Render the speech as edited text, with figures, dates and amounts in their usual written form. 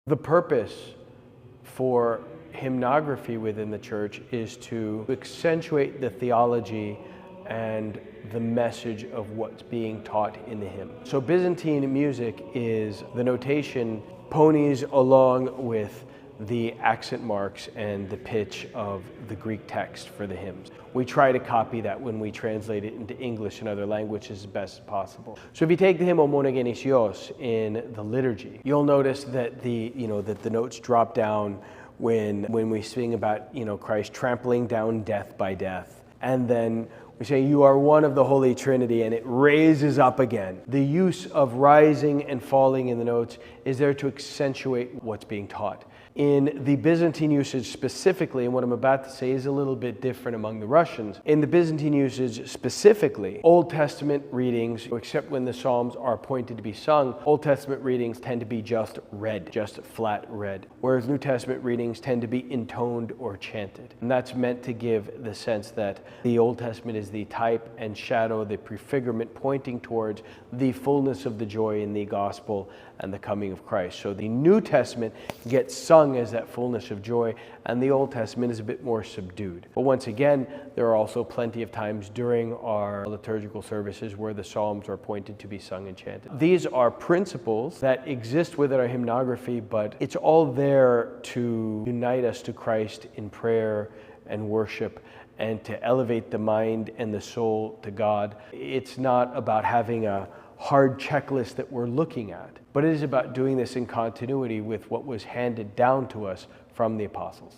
The purpose for hymnography within the church is to accentuate the theology and the message of what's being taught in the hymn. So Byzantine music is the notation ponies along with the accent marks and the pitch of the Greek text for the hymns. We try to copy that when we translate it into English and other languages as best as possible. So if you take the hymn O Monogenesios in the liturgy, you'll notice that the notes drop down when we sing about Christ trampling down death by death. And then we say, you are one of the Holy Trinity, and it raises up again. The use of rising and falling in the notes is there to accentuate what's being taught. In the Byzantine usage specifically, and what I'm about to say is a little bit different among the Russians, in the Byzantine usage specifically, Old Testament readings, except when the Psalms are appointed to be sung, Old Testament readings tend to be just read, just flat read, whereas New Testament readings tend to be intoned or chanted. And that's meant to give the sense that the Old Testament is the type and shadow, the prefigurement pointing towards the fullness of the joy in the gospel and the coming of Christ. So the New Testament gets sung as that fullness of joy, and the Old Testament is a bit more subdued. But once again, there are also plenty of times during our liturgical services where the Psalms are appointed to be sung and chanted. These are principles that exist within our hymnography, but it's all there to unite us to Christ in prayer and worship, and to elevate the mind and the soul to God. It's not about having a hard checklist that we're looking at, but it is about doing this in continuity with what was handed down to us from the apostles.